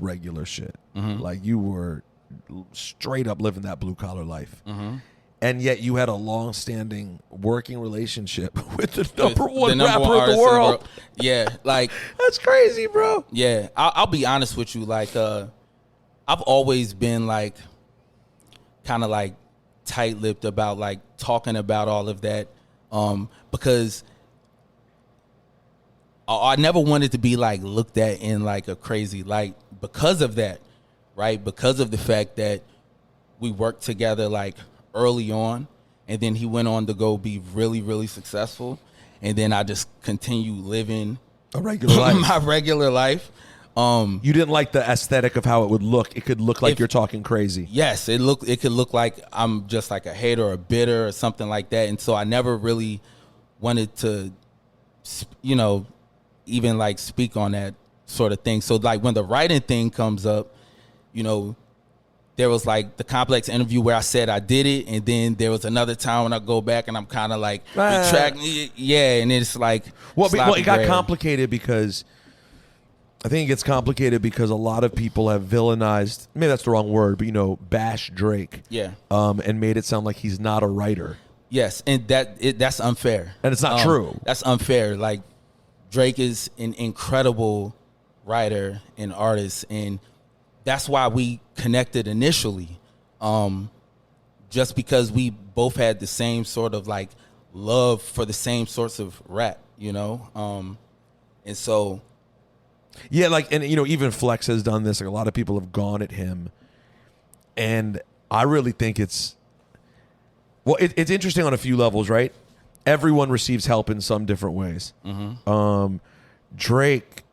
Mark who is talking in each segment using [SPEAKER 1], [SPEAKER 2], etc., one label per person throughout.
[SPEAKER 1] regular shit. Like you were straight up living that blue collar life. And yet you had a long-standing working relationship with the number one rapper in the world.
[SPEAKER 2] Yeah, like
[SPEAKER 1] that's crazy, bro.
[SPEAKER 2] Yeah, I'll be honest with you. Like, I've always been like, kind of like tight-lipped about like talking about all of that, because I never wanted to be like looked at in like a crazy light because of that, right? Because of the fact that we worked together like early on, and then he went on to go be really, really successful, and then I just continue living
[SPEAKER 1] a regular life.
[SPEAKER 2] my regular life.
[SPEAKER 1] You didn't like the aesthetic of how it would look. It could look like you're talking crazy.
[SPEAKER 2] Yes, it could look like I'm just like a hater or a bitter or something like that, and so I never really wanted to, even like speak on that sort of thing. So like when the writing thing comes up, there was like the Complex interview where I said I did it, and then there was another time when I go back and I'm kind of like retracting it. Yeah, and it's like
[SPEAKER 1] it got complicated because I think it gets complicated because a lot of people have villainized, maybe that's the wrong word, but bash Drake.
[SPEAKER 2] Yeah.
[SPEAKER 1] And made it sound like he's not a writer.
[SPEAKER 2] Yes, and that's unfair.
[SPEAKER 1] And it's not true.
[SPEAKER 2] That's unfair. Like Drake is an incredible writer and artist, and that's why we connected initially, just because we both had the same sort of like love for the same sorts of rap, and so.
[SPEAKER 1] Yeah, and even Flex has done this. Like a lot of people have gone at him, and I really think it's interesting on a few levels, right? Everyone receives help in some different ways. Drake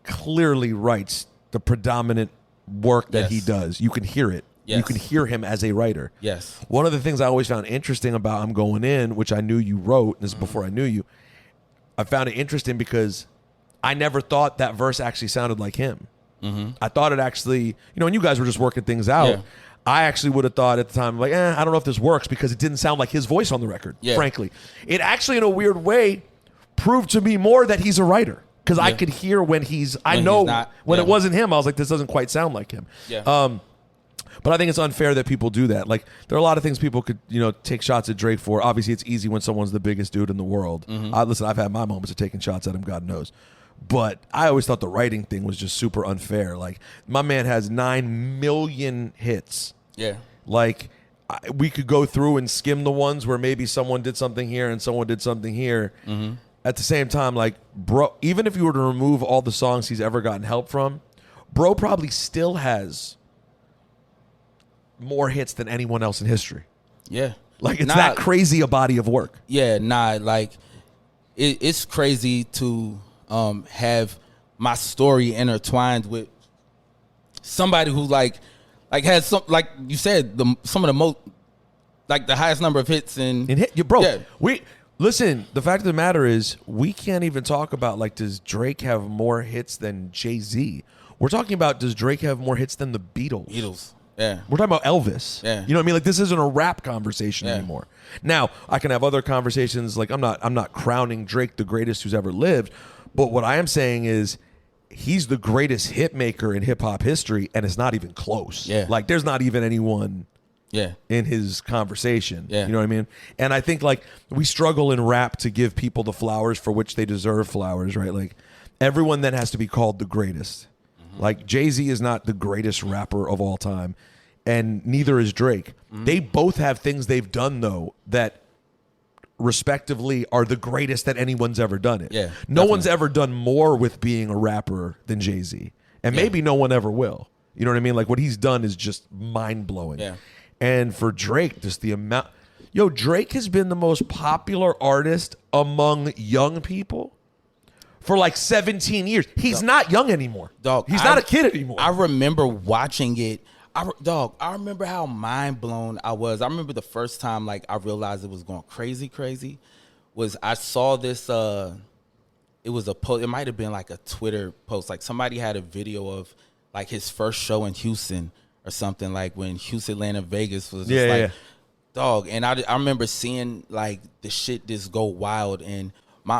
[SPEAKER 1] clearly writes the predominant work that he does. You can hear it.
[SPEAKER 2] Yes.
[SPEAKER 1] You can hear him as a writer.
[SPEAKER 2] Yes.
[SPEAKER 1] One of the things I always found interesting about I'm Going In, which I knew you wrote, and this is before I knew you, I found it interesting because I never thought that verse actually sounded like him. I thought it actually, when you guys were just working things out, I actually would have thought at the time, like, I don't know if this works because it didn't sound like his voice on the record, frankly. It actually, in a weird way, proved to me more that he's a writer. Because I could hear when it wasn't him, I was like, this doesn't quite sound like him.
[SPEAKER 2] Yeah.
[SPEAKER 1] But I think it's unfair that people do that. Like, there are a lot of things people could, take shots at Drake for. Obviously, it's easy when someone's the biggest dude in the world. Listen, I've had my moments of taking shots at him, God knows. But I always thought the writing thing was just super unfair. Like, my man has 9 million hits.
[SPEAKER 2] Yeah.
[SPEAKER 1] Like, we could go through and skim the ones where maybe someone did something here and someone did something here. At the same time, like, bro, even if you were to remove all the songs he's ever gotten help from, bro probably still has more hits than anyone else in history.
[SPEAKER 2] Yeah.
[SPEAKER 1] Like, it's that crazy a body of work.
[SPEAKER 2] Yeah, like, it's crazy to have my story intertwined with somebody who, like has some, like you said, some of the most, like, the highest number of hits in
[SPEAKER 1] hit, bro. Yeah. Listen, the fact of the matter is, we can't even talk about, like, does Drake have more hits than Jay-Z? We're talking about, does Drake have more hits than the Beatles?
[SPEAKER 2] Yeah.
[SPEAKER 1] We're talking about Elvis.
[SPEAKER 2] Yeah.
[SPEAKER 1] You know what I mean? Like, this isn't a rap conversation anymore. Now, I can have other conversations. Like, I'm not crowning Drake the greatest who's ever lived. But what I am saying is, he's the greatest hit maker in hip-hop history, and it's not even close.
[SPEAKER 2] Yeah.
[SPEAKER 1] Like, there's not even anyone in his conversation.
[SPEAKER 2] Yeah.
[SPEAKER 1] You know what I mean? And I think, like, we struggle in rap to give people the flowers for which they deserve flowers, right? Like, everyone then has to be called the greatest. Like, Jay-Z is not the greatest rapper of all time, and neither is Drake. They both have things they've done, though, that respectively are the greatest that anyone's ever done it.
[SPEAKER 2] Yeah,
[SPEAKER 1] no one's ever done more with being a rapper than Jay-Z, and maybe no one ever will. You know what I mean? Like, what he's done is just mind-blowing.
[SPEAKER 2] Yeah.
[SPEAKER 1] And for Drake, just the amount... Drake has been the most popular artist among young people for like 17 years. He's not young anymore.
[SPEAKER 2] Dog,
[SPEAKER 1] he's not a kid anymore.
[SPEAKER 2] I remember watching it. I remember how mind blown I was. I remember the first time, like, I realized it was going crazy, was I saw this, it was a post, it might have been like a Twitter post. Like, somebody had a video of, like, his first show in Houston or something, like when Houston, Atlanta, Vegas was just dog. And I remember seeing, like, the shit just go wild. And my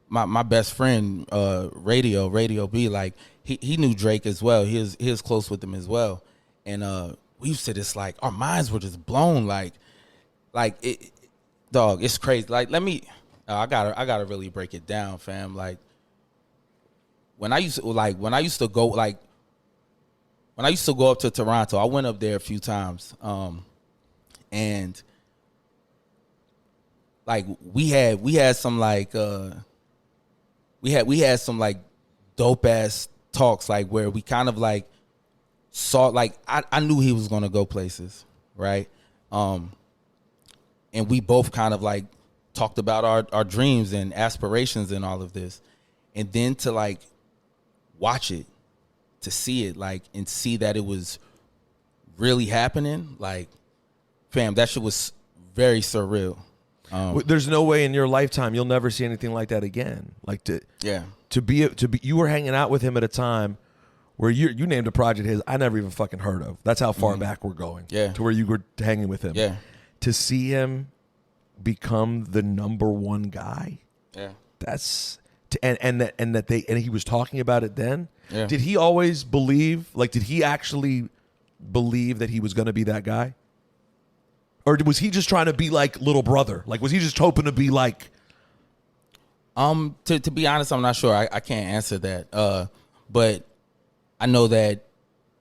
[SPEAKER 2] my best friend, Radio B, like he knew Drake as well. He was close with him as well, and we used to just like our minds were just blown. Like it, dog, it's crazy. Like let me, I gotta really break it down, fam. Like when I used to go up to Toronto, I went up there a few times, and like we had some like we had some like dope ass talks, like where we kind of like saw, like I knew he was gonna go places, right? And we both kind of like talked about our dreams and aspirations and all of this, and then to like watch it, to see it, like, and see that it was really happening, like, fam, that shit was very surreal.
[SPEAKER 1] There's no way in your lifetime you'll never see anything like that again. Like to be you were hanging out with him at a time where you named a project his I never even fucking heard of. That's how far back we're going.
[SPEAKER 2] Yeah.
[SPEAKER 1] To where you were hanging with him.
[SPEAKER 2] Yeah.
[SPEAKER 1] To see him become the number one guy.
[SPEAKER 2] Yeah.
[SPEAKER 1] That's and he was talking about it then.
[SPEAKER 2] Yeah.
[SPEAKER 1] Did he always believe? Like, did he actually believe that he was going to be that guy? Or was he just trying to be like little brother? Like, was he just hoping to be like?
[SPEAKER 2] To be honest, I'm not sure. I can't answer that. But I know that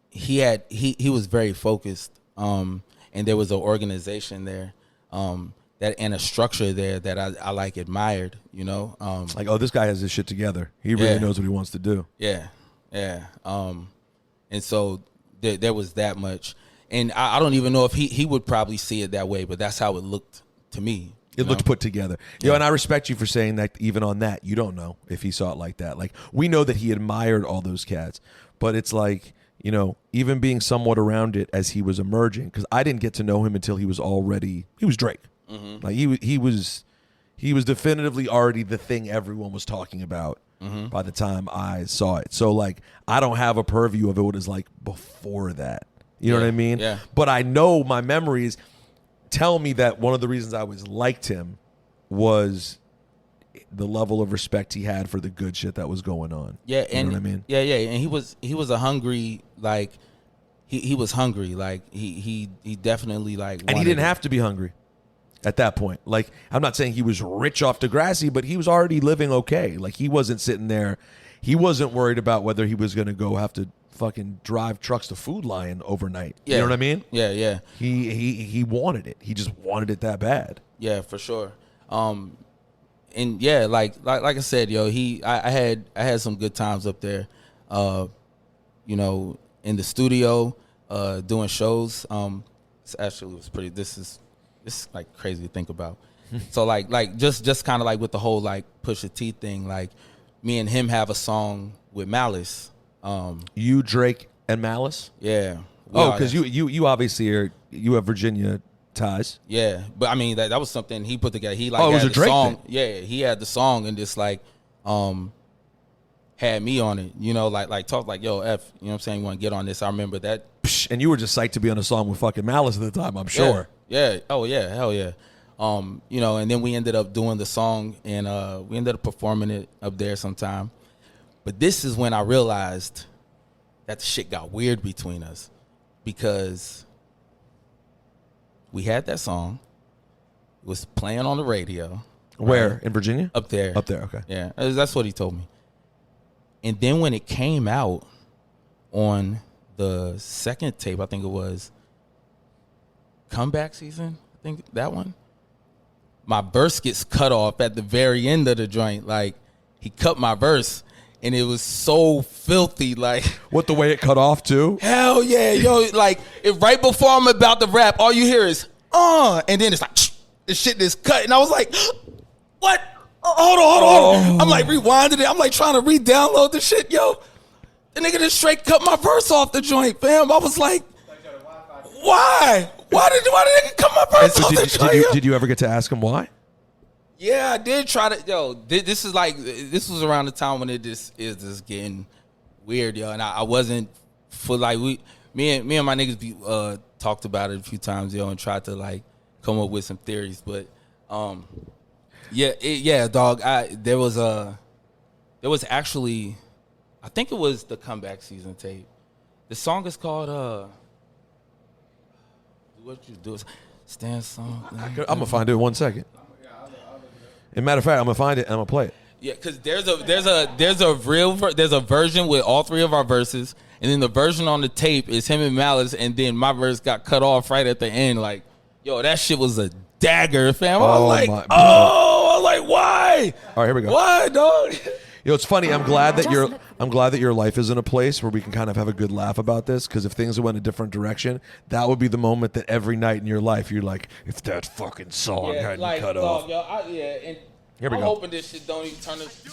[SPEAKER 2] he was very focused. And there was an organization there, that and a structure there that I like admired. You know,
[SPEAKER 1] like, oh, this guy has his shit together. He really knows what he wants to do.
[SPEAKER 2] Yeah. Yeah. And so there was that much. And I don't even know if he would probably see it that way, but that's how it looked to me.
[SPEAKER 1] It looked put together. Yeah. And I respect you for saying that. Even on that, you don't know if he saw it like that. Like, we know that he admired all those cats, but it's like, you know, even being somewhat around it as he was emerging, because I didn't get to know him until he was Drake. Mm-hmm. Like he was definitively already the thing everyone was talking about by the time I saw it. So like, I don't have a purview of it what it was like before that. You know what I mean?
[SPEAKER 2] Yeah.
[SPEAKER 1] But I know my memories tell me that one of the reasons I always liked him was the level of respect he had for the good shit that was going on.
[SPEAKER 2] Yeah,
[SPEAKER 1] you know what I mean?
[SPEAKER 2] Yeah. And he was a hungry, like he was hungry. Like he definitely like,
[SPEAKER 1] and he didn't have to be hungry at that point. Like, I'm not saying he was rich off Degrassi, but he was already living okay. Like, he wasn't sitting there. He wasn't worried about whether he was going to go have to fucking drive trucks to Food Lion overnight.
[SPEAKER 2] Yeah.
[SPEAKER 1] You know what I mean?
[SPEAKER 2] Yeah.
[SPEAKER 1] He wanted it. He just wanted it that bad.
[SPEAKER 2] Yeah, for sure. And yeah, like I said, yo, I had some good times up there. You know, in the studio, doing shows. It was pretty. This is like crazy to think about. So like just kind of like with the whole like Pusha T thing, like me and him have a song with Malice.
[SPEAKER 1] You, Drake, and Malice?
[SPEAKER 2] Yeah.
[SPEAKER 1] Oh, because you obviously you have Virginia ties.
[SPEAKER 2] Yeah, but I mean that was something he put together. He like
[SPEAKER 1] it was
[SPEAKER 2] had
[SPEAKER 1] a Drake
[SPEAKER 2] song.
[SPEAKER 1] thing.
[SPEAKER 2] Yeah, he had the song and just like had me on it. You know, like talk like, yo, F, you know what I'm saying, you want to get on this. I remember that.
[SPEAKER 1] And you were just psyched to be on a song with fucking Malice at the time, I'm sure.
[SPEAKER 2] Yeah. Oh yeah, hell yeah. You know, and then we ended up doing the song and we ended up performing it up there sometime. But this is when I realized that the shit got weird between us, because we had that song, it was playing on the radio.
[SPEAKER 1] Where?
[SPEAKER 2] Right?
[SPEAKER 1] In Virginia?
[SPEAKER 2] Up there.
[SPEAKER 1] Up there, okay.
[SPEAKER 2] Yeah, that's what he told me. And then when it came out on the second tape, I think it was Comeback Season, I think that one, my verse gets cut off at the very end of the joint. Like, he cut my verse, and it was so filthy. Like,
[SPEAKER 1] what, the way it cut off too?
[SPEAKER 2] Hell yeah, yo! Like, right before I'm about to rap, all you hear is and then it's like the shit is cut, and I was like, what? Hold on. I'm like rewinding it. I'm like trying to re-download the shit, yo. The nigga just straight cut my verse off the joint, fam. I was like, why? Why did the nigga cut my verse off the joint?
[SPEAKER 1] Did you ever get to ask him why?
[SPEAKER 2] Yeah, I did try to. Yo, this was around the time when it just is just getting weird, yo. And I wasn't for like me and my niggas talked about it a few times, yo, and tried to like come up with some theories, but Yeah, dog. There was actually, I think it was the comeback season tape. The song is called what you do is stand song.
[SPEAKER 1] I'm gonna find it in 1 second. As a matter of fact, I'm gonna find it and I'm gonna play it.
[SPEAKER 2] Yeah, because there's a version with all three of our verses, and then the version on the tape is him and Malice, and then my verse got cut off right at the end. Like, yo, that shit was a dagger, fam. I was like, why?
[SPEAKER 1] All right, here we go.
[SPEAKER 2] Why, dog?
[SPEAKER 1] You know, it's funny. I'm glad that your life is in a place where we can kind of have a good laugh about this. Because if things went a different direction, that would be the moment that every night in your life you're like, if that fucking song hadn't cut off.
[SPEAKER 2] Yo, and
[SPEAKER 1] Here we
[SPEAKER 2] I'm
[SPEAKER 1] go.
[SPEAKER 2] hoping this shit don't even turn us.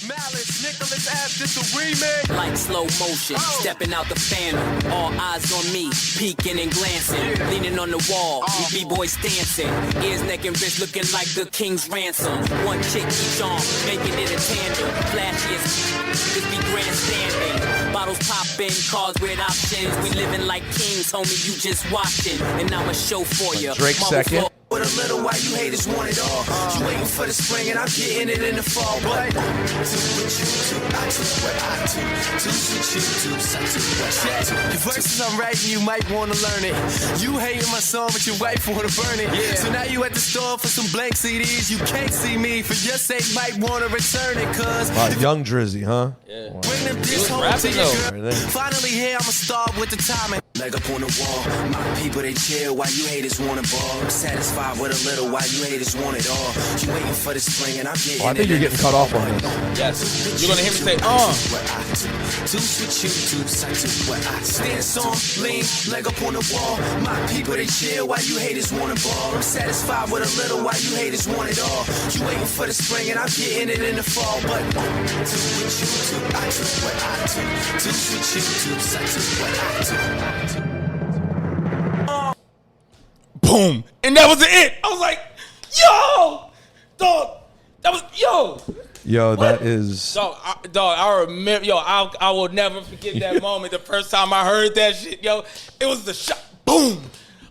[SPEAKER 3] Malice, Nicholas F, this a remix.
[SPEAKER 4] Like slow motion, stepping out the phantom. All eyes on me, peeking and glancing. Leaning on the wall, we B-boys dancing. Ears, neck, and wrist looking like the king's ransom. One chick each arm, making it a tandem. Flashy as this be grandstanding. Bottles popping, cars with options. We living like kings, homie, you just watching. And I'ma show for you.
[SPEAKER 1] Drake second.
[SPEAKER 3] With a little while you haters want it all. You waiting for the spring and I'm getting it in the fall. But do what you do, I do what I do. Do what you do, I do what I do. The verses I'm writing, you might wanna learn it. You hating my song, but your wife wanna burn it. Yeah. So now you at the store for some blank CDs. You can't see me, for your sake might wanna return it. Cause
[SPEAKER 1] Young Drizzy, huh?
[SPEAKER 2] Yeah.
[SPEAKER 3] bring them this home to your girl. Finally here, I'ma start with the timing. Leg up on the wall, my people they chill while you haters wanna ball. I'm satisfied with a little while you haters want it all. You waiting for the spring and I'm getting
[SPEAKER 1] I think you're getting cut off on this.
[SPEAKER 2] Yes, you're gonna hear me say,
[SPEAKER 3] what I do. Do what you do, I do what I do. Stand song, lean, leg up on the wall. My people they chill while you haters wanna ball. I'm satisfied with a little while you haters want it all. You waiting for the spring and I'm getting it in the fall. But do what you do, I do what I do. Do what you do, I do what I do.
[SPEAKER 2] boom, and that was it. I was like, yo, dog, that was
[SPEAKER 1] Yo,
[SPEAKER 2] what?
[SPEAKER 1] that is
[SPEAKER 2] dog. I remember, I will never forget that moment. The first time I heard that shit, yo, it was the shot, boom,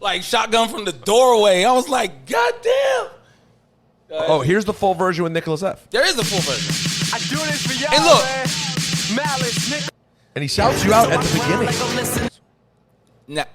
[SPEAKER 2] like shotgun from the doorway. I was like, goddamn.
[SPEAKER 1] Oh, here's the full version with Nicholas F.
[SPEAKER 2] There is a full version.
[SPEAKER 3] I do this for y'all,
[SPEAKER 2] And look,
[SPEAKER 3] man. Malice, Nick.
[SPEAKER 1] And he shouts you out at the beginning.
[SPEAKER 2] now,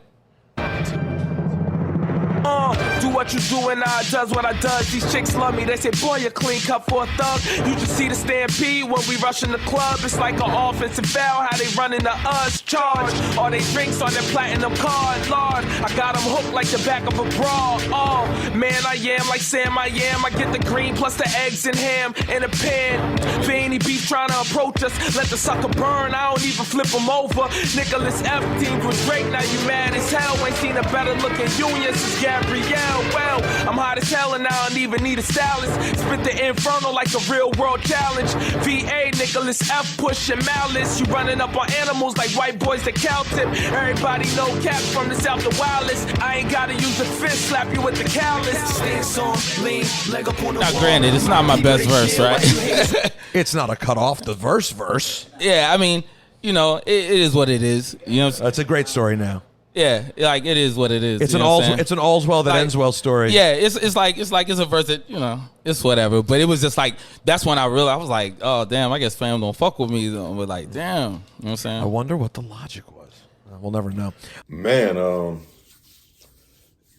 [SPEAKER 3] Do what you do and I does what I does. These chicks love me. They say, boy, you're clean cut for a thug. You just see the stampede when we rush in the club. It's like an offensive foul, how they run into us. Charge all they drinks on their platinum card. Lord, I got them hooked like the back of a bra. Oh, man, I am like Sam I am. I get the green plus the eggs and ham in a pan. For any beef trying to approach us, let the sucker burn. I don't even flip them over. Nicholas F. teamed with Drake, now you mad as hell. Ain't seen a better looking union since Gabrielle. Well, I'm hot as hell and I don't even need a stylist. Spit the inferno like a real world challenge. VA, Nicholas F. pushing Malice. You running up on animals like white boys that cow tip. Everybody know caps from the south to wireless. I ain't gotta use a fist, slap you with the callus. Stance on, lean, leg up on the
[SPEAKER 2] now
[SPEAKER 3] wall.
[SPEAKER 2] granted, it's not my best verse, right?
[SPEAKER 1] It's not a cut off the verse.
[SPEAKER 2] Yeah, I mean, you know, it is what it is. You know,
[SPEAKER 1] That's a great story now.
[SPEAKER 2] yeah, like it is what it is.
[SPEAKER 1] It's
[SPEAKER 2] you
[SPEAKER 1] an
[SPEAKER 2] know what I'm saying?
[SPEAKER 1] it's an all's well that
[SPEAKER 2] Like,
[SPEAKER 1] ends well story.
[SPEAKER 2] Yeah, it's a verse that, you know, it's whatever. But it was just like, that's when I realized, I was like, oh damn, I guess fam don't fuck with me though. But like, damn, you know what I'm saying?
[SPEAKER 1] I wonder what the logic was. We'll never know.
[SPEAKER 5] Man,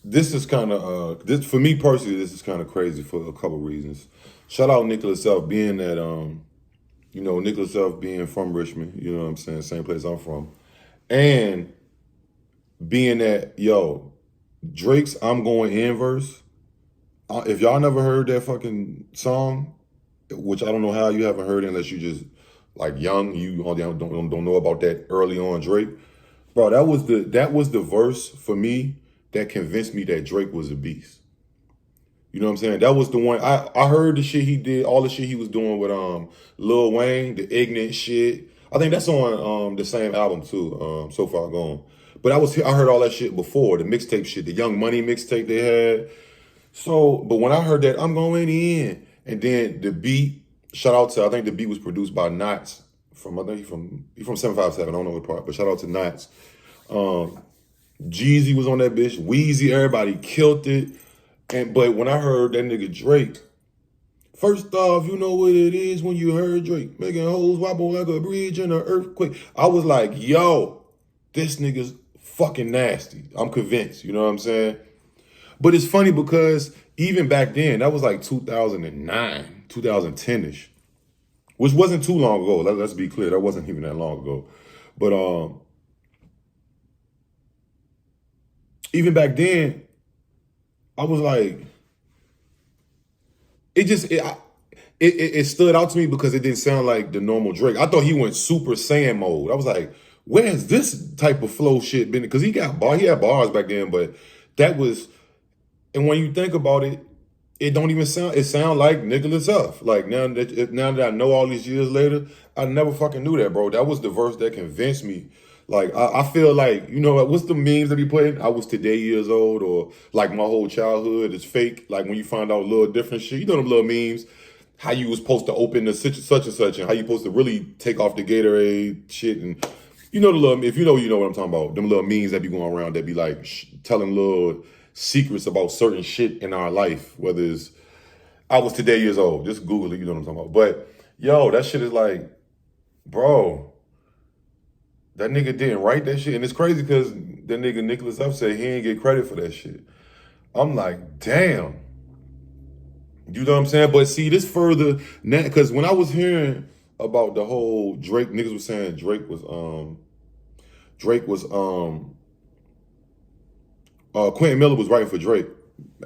[SPEAKER 5] this is kind of this for me personally. This is kind of crazy for a couple reasons. Shout out Nicholas F. being that you know, Nicholas F. being from Richmond. You know what I'm saying? Same place I'm from, and being that Drake's "I'm Going In" verse. If y'all never heard that fucking song, which I don't know how you haven't heard it unless you just like young, you don't know about that early on Drake. Bro, that was the verse for me that convinced me that Drake was a beast. You know what I'm saying? That was the one. I heard the shit he did, all the shit he was doing with Lil Wayne, the ignorant shit. I think that's on the same album too, So Far Gone. But I heard all that shit before, the mixtape shit, the Young Money mixtape they had. So, but when I heard that, I'm going in, and then the beat, shout out to, I think the beat was produced by Knots from 757, I don't know what part, but shout out to Knots. Jeezy was on that bitch, Wheezy, everybody killed it. But when I heard that nigga Drake, first off, you know what it is when you heard Drake making hoes wobble like a bridge in an earthquake. I was like, yo, this nigga's fucking nasty. I'm convinced, you know what I'm saying? But it's funny because even back then, that was like 2009, 2010-ish, which wasn't too long ago. Let's be clear, that wasn't even that long ago. But even back then, I was like, it stood out to me because it didn't sound like the normal Drake. I thought he went Super Saiyan mode. I was like, where has this type of flow shit been? Because he had bars back then, but that was, and when you think about it, it don't even sound, it sound like Nicholas Huff. Like now that I know all these years later, I never fucking knew that, bro. That was the verse that convinced me. Like, I feel like, you know, what's the memes that be putting? I was today years old, or like my whole childhood is fake. Like when you find out a little different shit, you know them little memes, how you was supposed to open the such and such, and how you supposed to really take off the Gatorade shit. And you know the little, if you know what I'm talking about, them little memes that be going around that be like telling little secrets about certain shit in our life, whether it's, I was today years old, just Google it, you know what I'm talking about. But yo, that shit is like, bro, that nigga didn't write that shit. And it's crazy because that nigga Nicholas Huff said he ain't get credit for that shit. I'm like, damn. You know what I'm saying? But see, this further, because when I was hearing about the whole Drake, niggas was saying Drake was Quentin Miller was writing for Drake,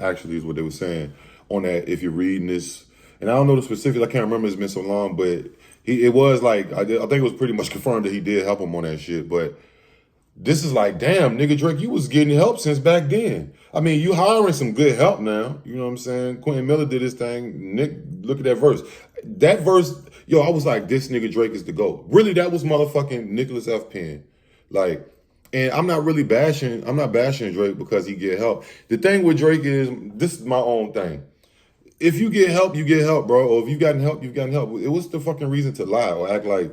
[SPEAKER 5] actually, is what they were saying on that, if you're reading this. And I don't know the specifics, I can't remember, it's been so long, but it was like, I think it was pretty much confirmed that he did help him on that shit. But this is like, damn, nigga Drake, you was getting help since back then. I mean, you hiring some good help now. You know what I'm saying? Quentin Miller did his thing. Nick, look at that verse. That verse, yo, I was like, this nigga Drake is the GOAT. Really, that was motherfucking Nicholas F. Penn. Like, and I'm not bashing Drake because he get help. The thing with Drake is, this is my own thing. If you get help, you get help, bro. Or if you've gotten help, you've gotten help. It was the fucking reason to lie or act like,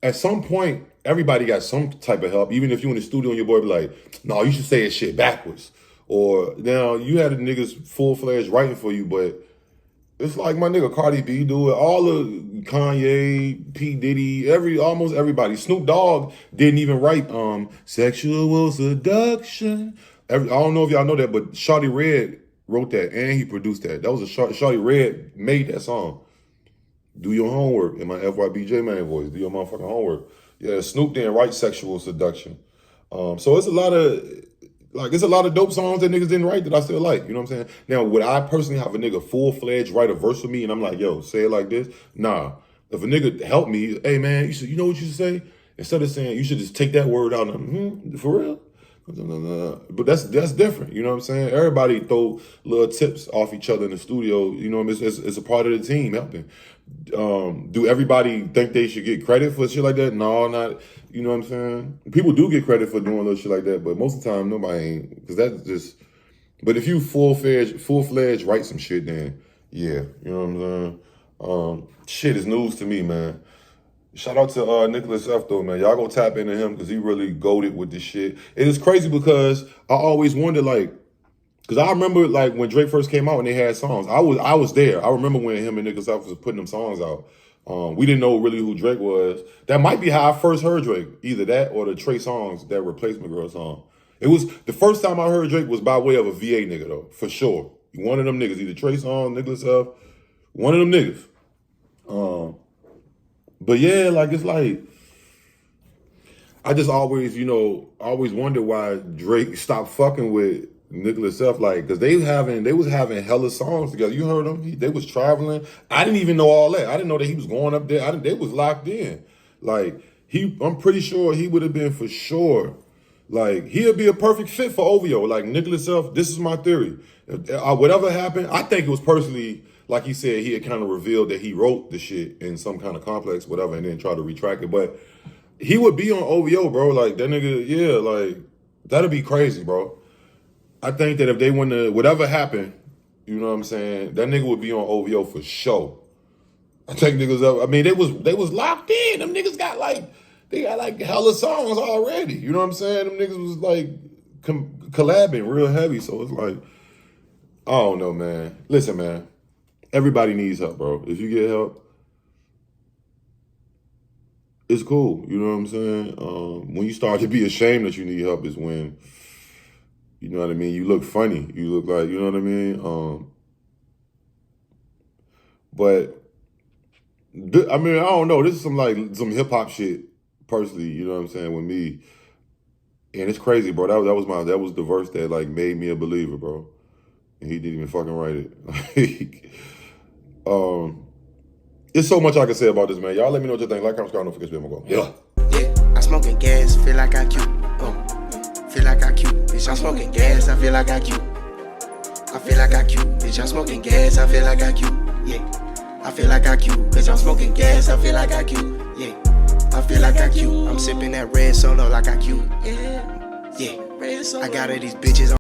[SPEAKER 5] at some point, everybody got some type of help. Even if you in the studio and your boy be like, no, you should say that shit backwards. Or now you had the niggas full-fledged writing for you, but it's like my nigga Cardi B do it. All of Kanye, P. Diddy, almost everybody. Snoop Dogg didn't even write Sexual Seduction. I don't know if y'all know that, but Shawty Red wrote that and he produced that. That was Shawty Red made that song. Do your homework in my FYBJ man voice. Do your motherfucking homework. Yeah, Snoop didn't write Sexual Seduction. So it's a lot of dope songs that niggas didn't write that I still like. You know what I'm saying? Now, would I personally have a nigga full-fledged write a verse for me and I'm like, yo, say it like this? Nah. If a nigga help me, hey man, you know what you should say? Instead of saying, you should just take that word out and for real? But that's different, you know what I'm saying? Everybody throw little tips off each other in the studio, you know, it's a part of the team helping. Do everybody think they should get credit for shit like that? No, not, you know what I'm saying? People do get credit for doing little shit like that, but most of the time nobody ain't, because that's just, but if you full-fledged write some shit, then yeah, you know what I'm saying? Shit is news to me, man. Shout out to Nicholas F. though, man. Y'all go tap into him because he really goated with this shit. It is crazy because I always wondered, like, because I remember, like, when Drake first came out and they had songs. I was there. I remember when him and Nicholas F. was putting them songs out. We didn't know really who Drake was. That might be how I first heard Drake. Either that or the Trey Songz, that Replacement Girl song. It was, the first time I heard Drake was by way of a VA nigga, though, for sure. One of them niggas, either Trey Songz, Nicholas F., one of them niggas. But yeah, like, it's like, I just always, always wonder why Drake stopped fucking with Nicholas F. Like, because they was having hella songs together. You heard them? They was traveling. I didn't even know all that. I didn't know that he was going up there. They was locked in. Like, I'm pretty sure he would have been for sure. Like, he'd be a perfect fit for OVO. Like, Nicholas F., this is my theory. Whatever happened, I think it was personally, like he said, he had kind of revealed that he wrote the shit in some kind of complex, whatever, and then tried to retract it. But he would be on OVO, bro. Like, that nigga, yeah, like, that'd be crazy, bro. I think that if they went to, whatever happened, you know what I'm saying, that nigga would be on OVO for sure. I think niggas up, I mean, they was locked in. Them niggas got they got hella songs already. You know what I'm saying? Them niggas was like collabing real heavy. So it's like, I don't know, man. Listen, man. Everybody needs help, bro. If you get help, it's cool. You know what I'm saying? When you start to be ashamed that you need help is when, you know what I mean, you look funny. You look like, you know what I mean? But, I mean, I don't know. This is some hip-hop shit, personally, you know what I'm saying, with me. And it's crazy, bro. That was the verse that, like, made me a believer, bro. And he didn't even fucking write it. It's so much I can say about this, man. Y'all let me know what you think. Like, comment, subscribe, don't forget to go. Yeah.
[SPEAKER 6] Yeah, I'm smoking gas, feel like I cute. Feel like I cute. Bitch, I'm smoking gas, I feel like I cute. I feel like I cute. Bitch, I'm smoking gas, I feel like I cute. Yeah. I feel like I cute. Bitch, I'm smoking gas, I feel like I cute. Yeah. I feel like I cute. I'm sipping that red solo like I cute. Yeah. I got all these bitches on